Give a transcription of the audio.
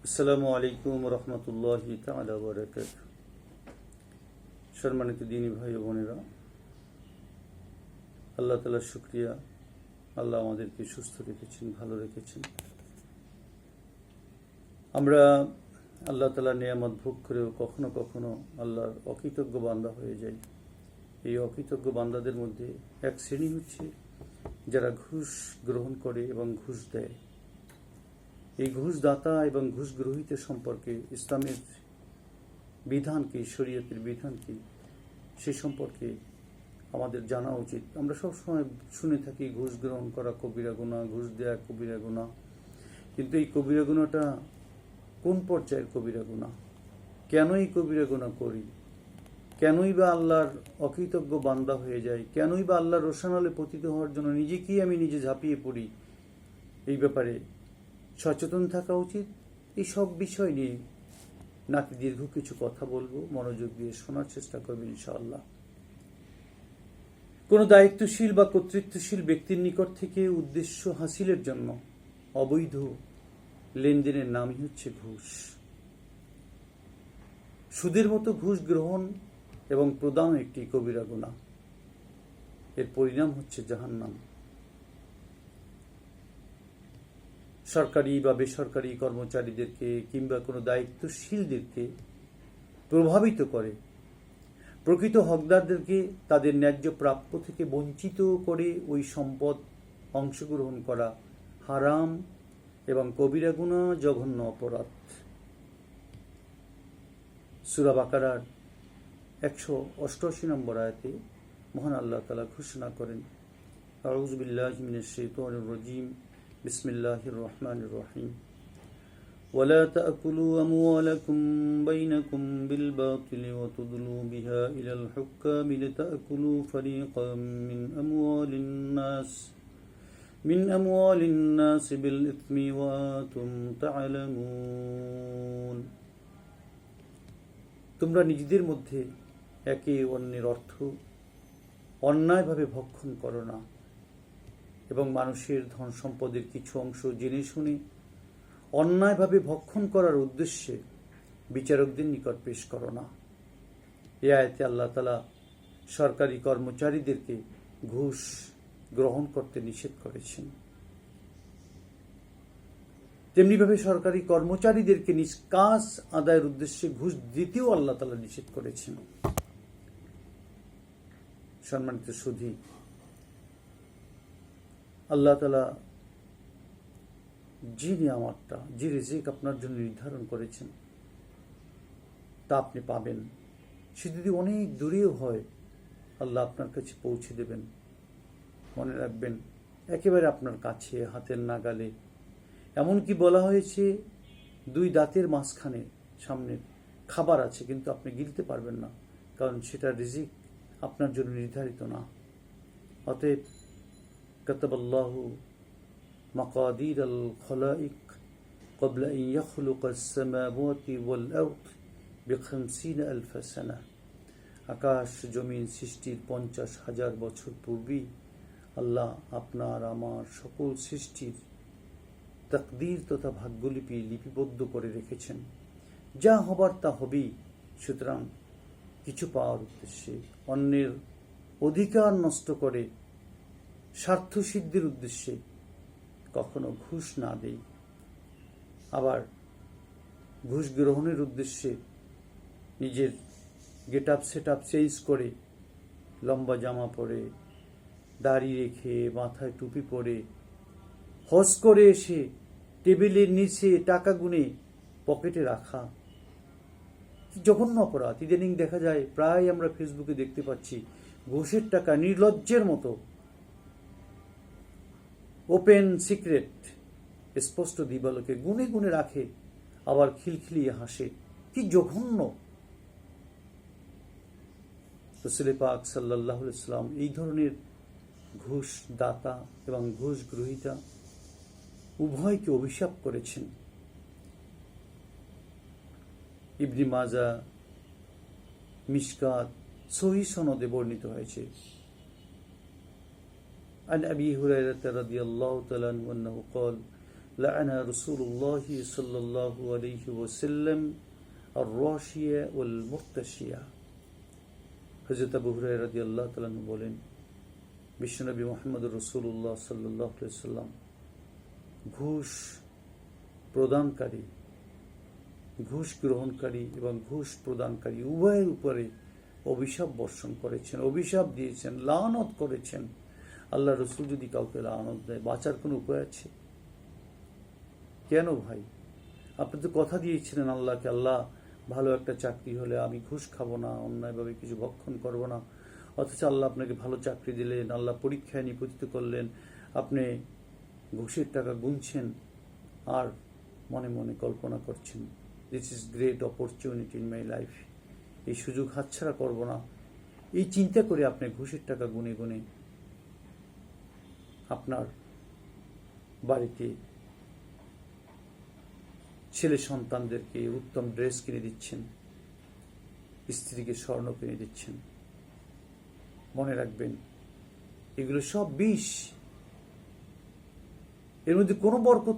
আসসালামু আলাইকুম রহমতুল্লাহি তাআলা ওয়া বারাকাতুহু। সম্মানিত দিনী ভাই ও বোনেরা, আল্লাহ তাআলার শুকরিয়া। আল্লাহ আমাদেরকে সুস্থ রেখেছেন, ভালো রেখেছেন। আমরা আল্লাহ তাআলার নিয়ামত ভোগ করেও কখনো কখনো আল্লাহর অকৃতজ্ঞ বান্দা হয়ে যাই। এই অকৃতজ্ঞ বান্দাদের মধ্যে এক শ্রেণী হচ্ছে যারা ঘুষ গ্রহণ করে এবং ঘুষ দেয়। এই ঘুষদাতা এবং ঘুষ গ্রহীতা সম্পর্কে ইসলামের বিধান কি, শরীয়তের বিধান কি, সে সম্পর্কে আমাদের জানা উচিত। আমরা সবসময় শুনে থাকি ঘুষ গ্রহণ করা কবিরা গুনাহ, ঘুষ দেয়া কবিরা গুনাহ। কিন্তু এই কবিরা গুনাহটা কোন পর্যায়ের কবিরা গুনাহ? কেন এই কবিরা গুনাহ করি? কেনই বা আল্লাহর অকৃতজ্ঞ বান্দা হয়ে যায়? কেনই বা আল্লাহর রোশানলে পতিত হওয়ার জন্য নিজেকেই আমি নিজে ঝাঁপিয়ে পড়ি? এই ব্যাপারে সচেতন থাকা উচিত। এই সব বিষয় নিয়ে নাকি দীর্ঘ কিছু কথা বলবো, মনোযোগ দিয়ে শোনার চেষ্টা করবেন ইনশাআল্লাহ। কোনো দায়িত্বশীল বা কর্তৃত্বশীল ব্যক্তির নিকট থেকে উদ্দেশ্য হাসিলের জন্য অবৈধ লেনদেনের নামই হচ্ছে ঘুষ। সুদের মতো ঘুষ গ্রহণ এবং প্রদান একটি কবিরা গুনাহ। এর পরিণাম হচ্ছে জাহান্নাম। সরকারি বা বেসরকারি কর্মচারীদেরকে কিংবা কোনো দায়িত্বশীলদেরকে প্রভাবিত করে, প্রকৃত হকদারদেরকে তাদের ন্যায্য প্রাপ্য থেকে বঞ্চিত করে ওই সম্পদ অংশগ্রহণ করা হারাম এবং কবিরা গুনাহ, জঘন্য অপরাধ। সূরা বাকারার 188 নম্বর আয়াতে মহান আল্লাহ তাআলা ঘোষণা করেন, আউযু বিল্লাহি মিনাশ শাইতানির রাজীম, বিসমিল্লাহির রহমানির রহিম। ولا تأكلوا أموالكم بينكم بالباطل وتدلوا بها إلى الحكام لتأكلوا فريقا من أموال الناس بالإثم وأنتم تعلمون। তোমরা নিজেদের মধ্যে একে অন্যের অর্থ অন্যায়ভাবে ভক্ষণ করো না এবং মানুষের ধন সম্পদের কিছু অংশ জেনে শুনে অন্যায়ভাবে ভক্ষণ করার উদ্দেশ্যে বিচারকদের নিকট পেশ করো না। এই আয়াতে আল্লাহ তাআলা সরকারি কর্মচারীদেরকে ঘুষ গ্রহণ করতে নিষেধ করেছেন। তেমনিভাবে সরকারি কর্মচারীদেরকে নিজ কাজ আদায়ের উদ্দেশ্যে ঘুষ দিতেও আল্লাহ তাআলা নিষেধ করেছেন। সম্মানিত সুধী, আল্লাহ তাআলা যে নিয়ামতটা, যে রিজিক আপনার জন্য নির্ধারণ করেছেন তা আপনি পাবেন। সে যদি অনেক দূরেও হয়, আল্লাহ আপনার কাছে পৌঁছে দেবেন। মনে রাখবেন, একেবারে আপনার কাছে, হাতের নাগালে। এমনকি বলা হয়েছে 2 দাঁতের মাঝখানে সামনে খাবার আছে, কিন্তু আপনি গিলতে পারবেন না, কারণ সেটা রিজিক আপনার জন্য নির্ধারিত না। অতএব কাতাবাল্লাহু মাকাদির আল খলাইক ক্বাবলা আন ইয়াখলুকা আস-সামাওয়াতি ওয়াল আরদ বি50,000 সানা। আকাশ জমিন সৃষ্টির 50,000 বছর পূর্বেই আল্লাহ আপনার আমার সকল সৃষ্টির তাকদীর তথা ভাগ্যলিপি লিপিবদ্ধ করে রেখেছেন। যা হবার তা হবেই। সুতরাং কিছু পাওয়ার উদ্দেশ্যে অন্যের অধিকার নষ্ট করে স্বার্থ সিদ্ধির উদ্দেশ্যে কখনো ঘুষ না দেই। আবার ঘুষ গ্রহণের উদ্দেশ্যে নিজের get up set up change করে, লম্বা জামা পরে, দাড়ি রেখে, মাথায় টুপি পরে, হজ করে এসে টেবিলের নিচে টাকা গুনে পকেটে রাখা কি জঘন্য অপরাধ। ইদানিং দেখা যায়, প্রায় আমরা ফেসবুকে দেখতে পাচ্ছি, ঘুষের টাকা নির্লজ্জের মতো ওপেন সিক্রেট স্পষ্ট দিবালোকে গুনে গুনে রাখে, আবার খিলখিলিয়ে হাসে। কি জঘন্য! রাসূল পাক সাল্লাল্লাহু আলাইহি ওয়াসাল্লাম এই ধরনের ঘুষ দাতা এবং ঘুষ গ্রহীতা উভয়কে অভিশাপ করেছেন। ইবনে মাজাহ, মিশকাত, সহিহ সনদে বর্ণিত হয়েছে। عن أبي هريرة رضي الله تعالى عنه أنه قال লাআনা রাসূলুল্লাহ সাল্লাল্লাহু আলাইহি ওয়াসাল্লাম আর-রাশিয়া ওয়াল মুরতাশিয়া। হযরত আবু হুরায়রা রাদিয়াল্লাহু তাআলা বলেন, বিশ্বনবী মুহাম্মদ রাসূলুল্লাহ সাল্লাল্লাহু আলাইহি ওয়াসাল্লাম ঘুষ প্রদানকারী, ঘুষ গ্রহণকারী এবং ঘুষ প্রদানকারী উভয়ের উপরে অভিশাপ বর্ষণ করেছেন, অভিশাপ দিয়েছেন, লানত করেছেন। আল্লাহ রসুল যদি কাউকে লানত দেয়, বাঁচার কোনো উপায় আছে? কেন ভাই? আপনি তো কথা দিয়েছিলেন আল্লাহকে, আল্লাহ ভালো একটা চাকরি হলে আমি ঘুষ খাবো না, অন্যায়ভাবে কিছু ভক্ষণ করবো না। অথচ আল্লাহ আপনাকে ভালো চাকরি দিলেন, আল্লাহ পরীক্ষায় নিপতিত করলেন, আপনি ঘুষের টাকা গুনছেন আর মনে মনে কল্পনা করছেন, this is great opportunity in my life, এই সুযোগ হাতছাড়া করব না। এই চিন্তা করে আপনি ঘুষের টাকা গুনে গুনে আপনার বাড়িতে ছেলে সন্তানদেরকে উত্তম ড্রেস কিনে দিচ্ছেন, স্ত্রীকে স্বর্ণ কিনে দিচ্ছেন। মনে রাখবেন, এগুলো সব বিষ, এর মধ্যে কোনো বরকত